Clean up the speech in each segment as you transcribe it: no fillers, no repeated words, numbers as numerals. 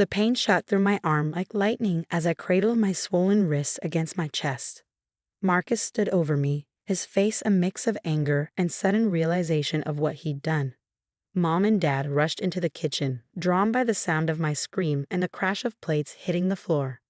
The pain shot through my arm like lightning as I cradled my swollen wrist against my chest. Marcus stood over me, his face a mix of anger and sudden realization of what he'd done. Mom and Dad rushed into the kitchen, drawn by the sound of my scream and the crash of plates hitting the floor.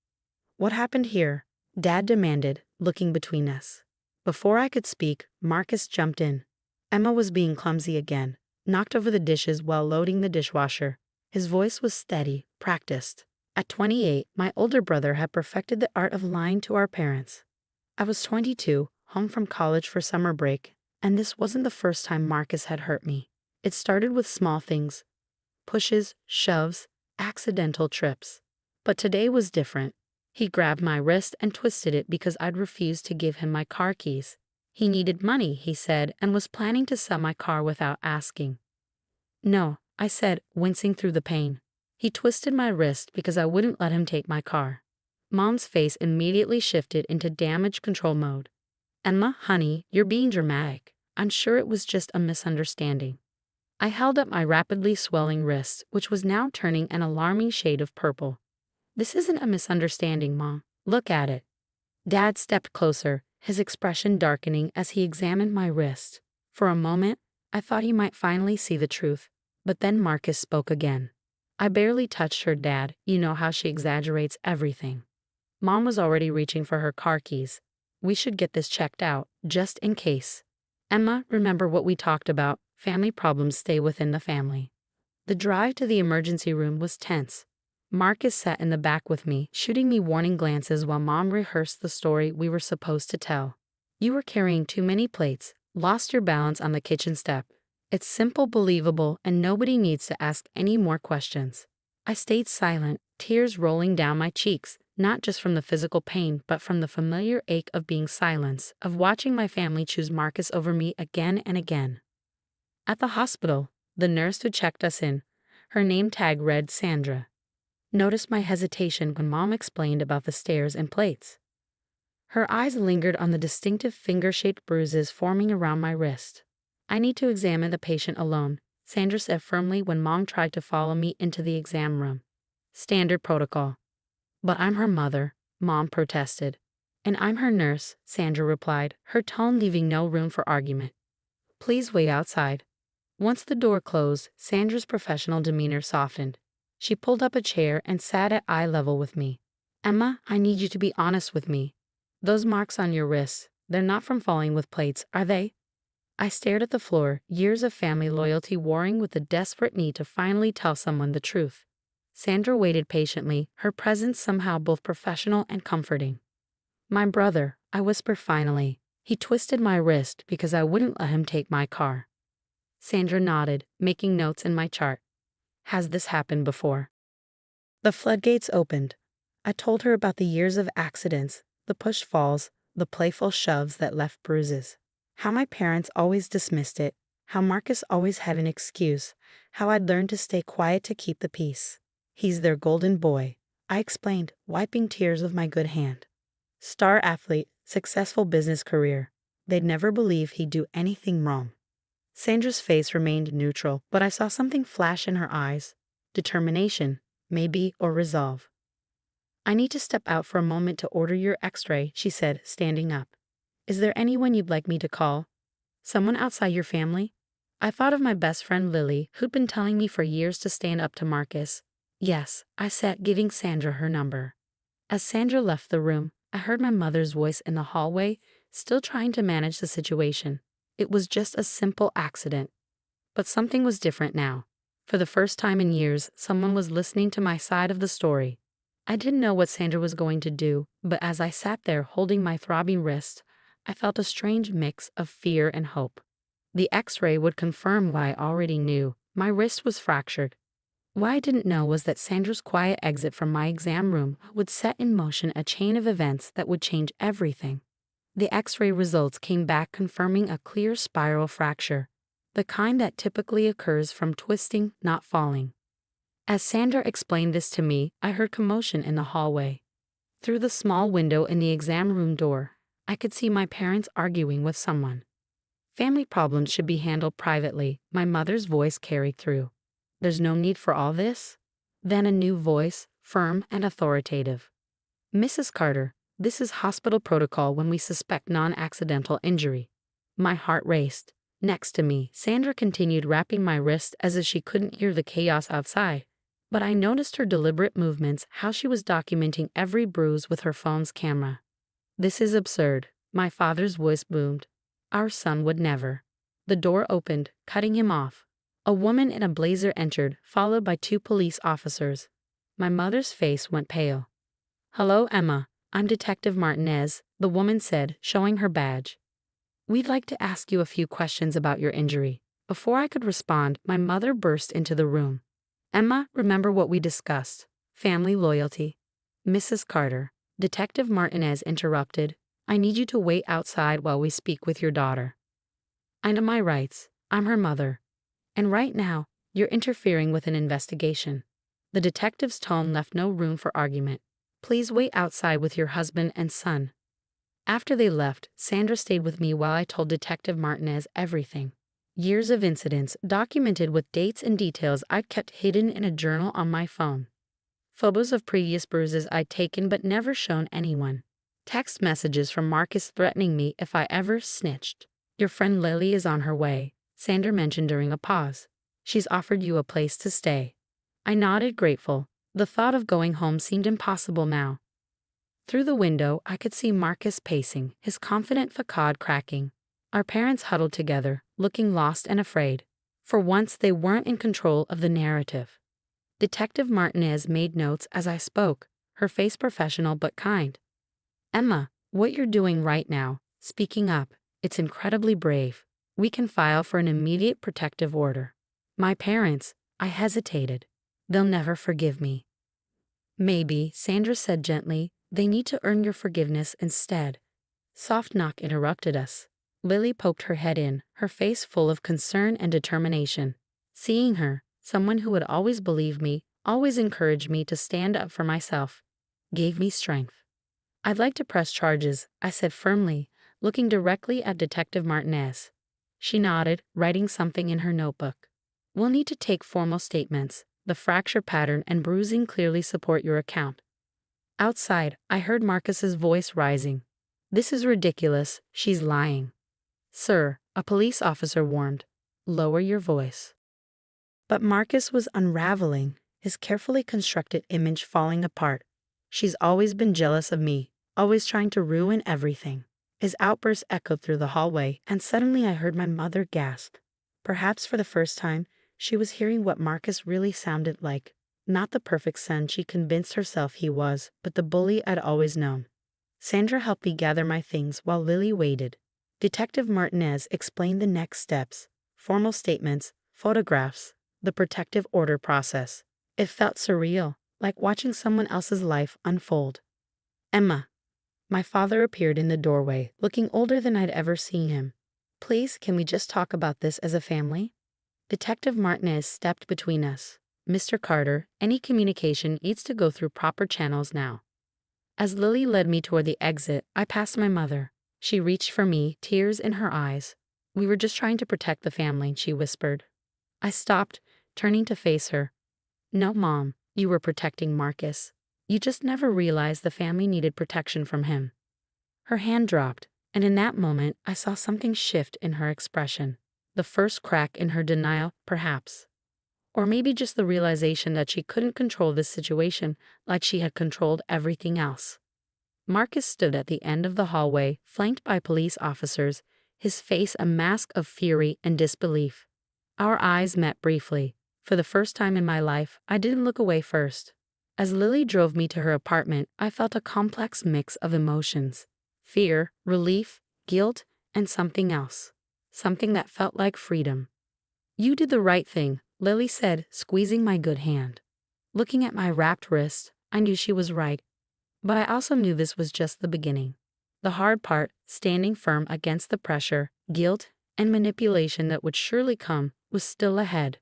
"What happened here?" Dad demanded, looking between us. Before I could speak, Marcus jumped in. Emma was being clumsy again, knocked over the dishes while loading the dishwasher. His voice was steady, practiced. At 28, my older brother had perfected the art of lying to our parents. I was 22, home from college for summer break, and this wasn't the first time Marcus had hurt me. It started with small things: pushes, shoves, accidental trips. But today was different. He grabbed my wrist and twisted it because I'd refused to give him my car keys. He needed money, he said, and was planning to sell my car without asking. "No," I said, wincing through the pain. He twisted my wrist because I wouldn't let him take my car. Mom's face immediately shifted into damage control mode. "Emma, honey, you're being dramatic. I'm sure it was just a misunderstanding." I held up my rapidly swelling wrist, which was now turning an alarming shade of purple. "This isn't a misunderstanding, Mom. Look at it." Dad stepped closer, his expression darkening as he examined my wrist. For a moment, I thought he might finally see the truth, but then Marcus spoke again. "I barely touched her, Dad. You know how she exaggerates everything." Mom was already reaching for her car keys. "We should get this checked out, just in case. Emma, remember what we talked about. Family problems stay within the family." The drive to the emergency room was tense. Marcus sat in the back with me, shooting me warning glances while Mom rehearsed the story we were supposed to tell. "You were carrying too many plates, lost your balance on the kitchen step. It's simple, believable, and nobody needs to ask any more questions." I stayed silent, tears rolling down my cheeks, not just from the physical pain, but from the familiar ache of being silenced, of watching my family choose Marcus over me again and again. At the hospital, the nurse who checked us in, her name tag read Sandra, noticed my hesitation when Mom explained about the stairs and plates. Her eyes lingered on the distinctive finger-shaped bruises forming around my wrist. "I need to examine the patient alone," Sandra said firmly when Mom tried to follow me into the exam room. "Standard protocol." "But I'm her mother," Mom protested. "And I'm her nurse," Sandra replied, her tone leaving no room for argument. "Please wait outside." Once the door closed, Sandra's professional demeanor softened. She pulled up a chair and sat at eye level with me. "Emma, I need you to be honest with me. Those marks on your wrists, they're not from falling with plates, are they?" I stared at the floor, years of family loyalty warring with the desperate need to finally tell someone the truth. Sandra waited patiently, her presence somehow both professional and comforting. "My brother," I whispered finally. "He twisted my wrist because I wouldn't let him take my car." Sandra nodded, making notes in my chart. "Has this happened before?" The floodgates opened. I told her about the years of accidents, the pushed falls, the playful shoves that left bruises. How my parents always dismissed it, how Marcus always had an excuse, how I'd learned to stay quiet to keep the peace. "He's their golden boy," I explained, wiping tears with my good hand. "Star athlete, successful business career. They'd never believe he'd do anything wrong." Sandra's face remained neutral, but I saw something flash in her eyes. Determination, maybe, or resolve. "I need to step out for a moment to order your x-ray," she said, standing up. "Is there anyone you'd like me to call? Someone outside your family?" I thought of my best friend Lily, who'd been telling me for years to stand up to Marcus. "Yes," I said, giving Sandra her number. As Sandra left the room, I heard my mother's voice in the hallway, still trying to manage the situation. It was just a simple accident. But something was different now. For the first time in years, someone was listening to my side of the story. I didn't know what Sandra was going to do, but as I sat there holding my throbbing wrist, I felt a strange mix of fear and hope. The x-ray would confirm what I already knew. My wrist was fractured. What I didn't know was that Sandra's quiet exit from my exam room would set in motion a chain of events that would change everything. The x-ray results came back confirming a clear spiral fracture, the kind that typically occurs from twisting, not falling. As Sandra explained this to me, I heard commotion in the hallway. Through the small window in the exam room door, I could see my parents arguing with someone. "Family problems should be handled privately," my mother's voice carried through. "There's no need for all this." Then a new voice, firm and authoritative. "Mrs. Carter, this is hospital protocol when we suspect non-accidental injury." My heart raced. Next to me, Sandra continued wrapping my wrist as if she couldn't hear the chaos outside. But I noticed her deliberate movements, how she was documenting every bruise with her phone's camera. "This is absurd," my father's voice boomed. "Our son would never." The door opened, cutting him off. A woman in a blazer entered, followed by 2 police officers. My mother's face went pale. "Hello, Emma. I'm Detective Martinez," the woman said, showing her badge. "We'd like to ask you a few questions about your injury." Before I could respond, my mother burst into the room. "Emma, remember what we discussed. Family loyalty." "Mrs. Carter," Detective Martinez interrupted, "I need you to wait outside while we speak with your daughter." "I know my rights. I'm her mother. And right now, you're interfering with an investigation." The detective's tone left no room for argument. "Please wait outside with your husband and son." After they left, Sandra stayed with me while I told Detective Martinez everything. Years of incidents, documented with dates and details I'd kept hidden in a journal on my phone. Photos of previous bruises I'd taken but never shown anyone. Text messages from Marcus threatening me if I ever snitched. "Your friend Lily is on her way," Sandra mentioned during a pause. "She's offered you a place to stay." I nodded, grateful. The thought of going home seemed impossible now. Through the window, I could see Marcus pacing, his confident facade cracking. Our parents huddled together, looking lost and afraid. For once, they weren't in control of the narrative. Detective Martinez made notes as I spoke, her face professional but kind. "Emma, what you're doing right now, speaking up, it's incredibly brave. We can file for an immediate protective order." My parents, I hesitated. "They'll never forgive me." "Maybe," Sandra said gently, "they need to earn your forgiveness instead." Soft knock interrupted us. Lily poked her head in, her face full of concern and determination. Seeing her, someone who had always believed me, always encouraged me to stand up for myself, gave me strength. "I'd like to press charges," I said firmly, looking directly at Detective Martinez. She nodded, writing something in her notebook. "We'll need to take formal statements. The fracture pattern and bruising clearly support your account." Outside, I heard Marcus's voice rising. "This is ridiculous. She's lying." "Sir," a police officer warned, "lower your voice." But Marcus was unraveling, his carefully constructed image falling apart. "She's always been jealous of me, always trying to ruin everything." His outburst echoed through the hallway, and suddenly I heard my mother gasp. Perhaps for the first time, she was hearing what Marcus really sounded like. Not the perfect son she convinced herself he was, but the bully I'd always known. Sandra helped me gather my things while Lily waited. Detective Martinez explained the next steps: formal statements, photographs, the protective order process. It felt surreal, like watching someone else's life unfold. "Emma." My father appeared in the doorway, looking older than I'd ever seen him. "Please, can we just talk about this as a family?" Detective Martinez stepped between us. "Mr. Carter, any communication needs to go through proper channels now." As Lily led me toward the exit, I passed my mother. She reached for me, tears in her eyes. "We were just trying to protect the family," she whispered. I stopped, turning to face her. "No, Mom, you were protecting Marcus. You just never realized the family needed protection from him." Her hand dropped, and in that moment, I saw something shift in her expression. The first crack in her denial, perhaps. Or maybe just the realization that she couldn't control this situation like she had controlled everything else. Marcus stood at the end of the hallway, flanked by police officers, his face a mask of fury and disbelief. Our eyes met briefly. For the first time in my life, I didn't look away first. As Lily drove me to her apartment, I felt a complex mix of emotions: fear, relief, guilt, and something else. Something that felt like freedom. "You did the right thing," Lily said, squeezing my good hand. Looking at my wrapped wrist, I knew she was right. But I also knew this was just the beginning. The hard part, standing firm against the pressure, guilt, and manipulation that would surely come, was still ahead.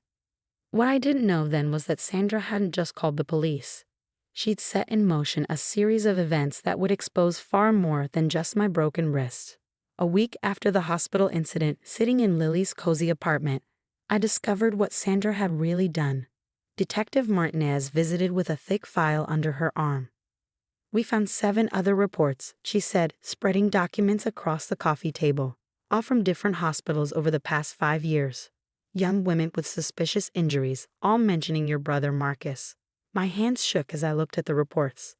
What I didn't know then was that Sandra hadn't just called the police. She'd set in motion a series of events that would expose far more than just my broken wrist. A week after the hospital incident, sitting in Lily's cozy apartment, I discovered what Sandra had really done. Detective Martinez visited with a thick file under her arm. "We found 7 other reports," she said, spreading documents across the coffee table, all from different hospitals over the past 5 years. "Young women with suspicious injuries, all mentioning your brother Marcus." My hands shook as I looked at the reports.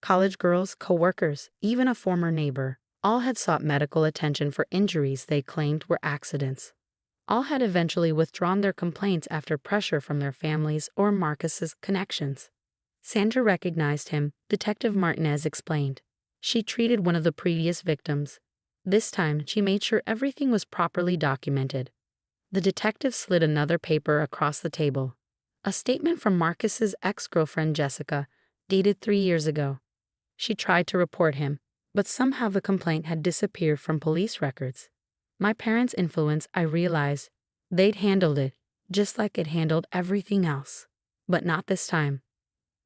College girls, co-workers, even a former neighbor, all had sought medical attention for injuries they claimed were accidents. All had eventually withdrawn their complaints after pressure from their families or Marcus's connections. Sandra recognized him, Detective Martinez explained. She treated one of the previous victims. This time, she made sure everything was properly documented. The detective slid another paper across the table. A statement from Marcus's ex-girlfriend Jessica, dated 3 years ago. She tried to report him, but somehow the complaint had disappeared from police records. My parents' influence, I realized. They'd handled it, just like it handled everything else. But not this time.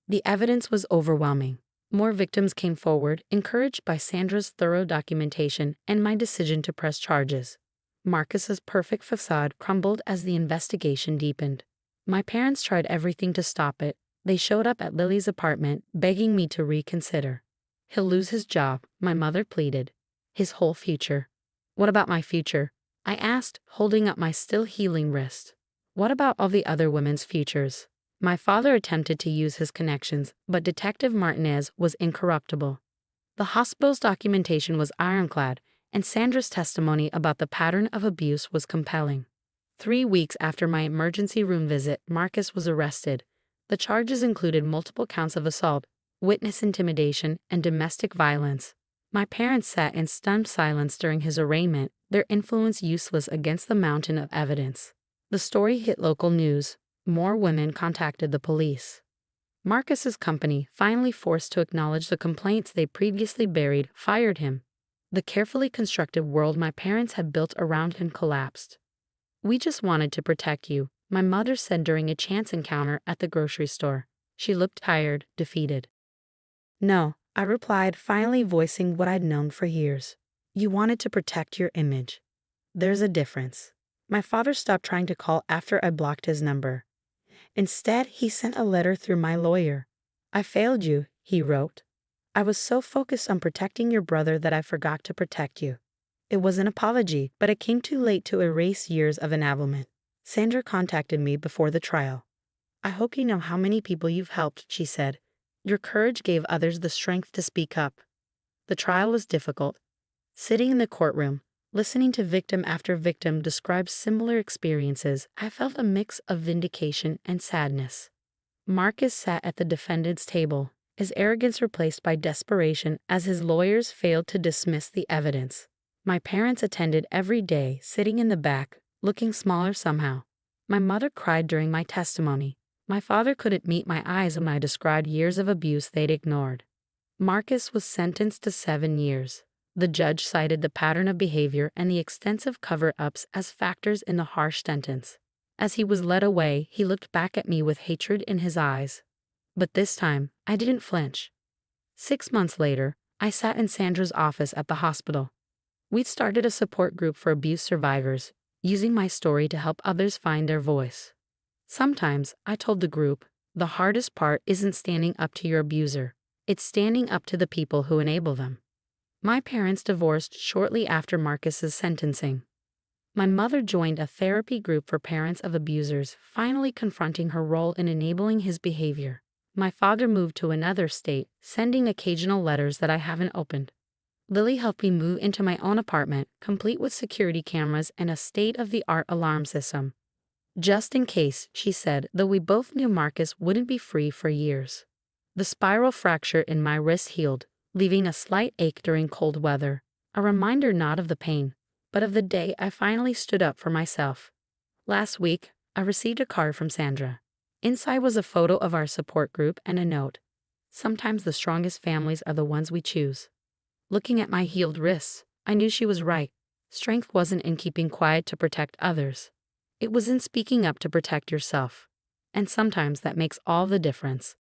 The evidence was overwhelming. More victims came forward, encouraged by Sandra's thorough documentation and my decision to press charges. Marcus's perfect facade crumbled as the investigation deepened. My parents tried everything to stop it. They showed up at Lily's apartment, begging me to reconsider. "He'll lose his job," my mother pleaded. "His whole future." "What about my future?" I asked, holding up my still healing wrist. "What about all the other women's futures?" My father attempted to use his connections, but Detective Martinez was incorruptible. The hospital's documentation was ironclad, and Sandra's testimony about the pattern of abuse was compelling. 3 weeks after my emergency room visit, Marcus was arrested. The charges included multiple counts of assault, witness intimidation, and domestic violence. My parents sat in stunned silence during his arraignment, their influence useless against the mountain of evidence. The story hit local news. More women contacted the police. Marcus's company, finally forced to acknowledge the complaints they previously buried, fired him. The carefully constructed world my parents had built around him collapsed. "We just wanted to protect you," my mother said during a chance encounter at the grocery store. She looked tired, defeated. "No," I replied, finally voicing what I'd known for years. "You wanted to protect your image. There's a difference." My father stopped trying to call after I blocked his number. Instead, he sent a letter through my lawyer. "I failed you," he wrote. "I was so focused on protecting your brother that I forgot to protect you." It was an apology, but it came too late to erase years of enavelment. Sandra contacted me before the trial. "I hope you know how many people you've helped," she said. "Your courage gave others the strength to speak up." The trial was difficult. Sitting in the courtroom, listening to victim after victim describe similar experiences, I felt a mix of vindication and sadness. Marcus sat at the defendant's table, his arrogance replaced by desperation as his lawyers failed to dismiss the evidence. My parents attended every day, sitting in the back, looking smaller somehow. My mother cried during my testimony. My father couldn't meet my eyes when I described years of abuse they'd ignored. Marcus was sentenced to 7 years. The judge cited the pattern of behavior and the extensive cover-ups as factors in the harsh sentence. As he was led away, he looked back at me with hatred in his eyes. But this time, I didn't flinch. 6 months later, I sat in Sandra's office at the hospital. We'd started a support group for abuse survivors, using my story to help others find their voice. Sometimes, I told the group, the hardest part isn't standing up to your abuser. It's standing up to the people who enable them. My parents divorced shortly after Marcus's sentencing. My mother joined a therapy group for parents of abusers, finally confronting her role in enabling his behavior. My father moved to another state, sending occasional letters that I haven't opened. Lily helped me move into my own apartment, complete with security cameras and a state-of-the-art alarm system. "Just in case," she said, though we both knew Marcus wouldn't be free for years. The spiral fracture in my wrist healed, leaving a slight ache during cold weather, a reminder not of the pain, but of the day I finally stood up for myself. Last week, I received a card from Sandra. Inside was a photo of our support group and a note. "Sometimes the strongest families are the ones we choose." Looking at my healed wrists, I knew she was right. Strength wasn't in keeping quiet to protect others. It was in speaking up to protect yourself. And sometimes that makes all the difference.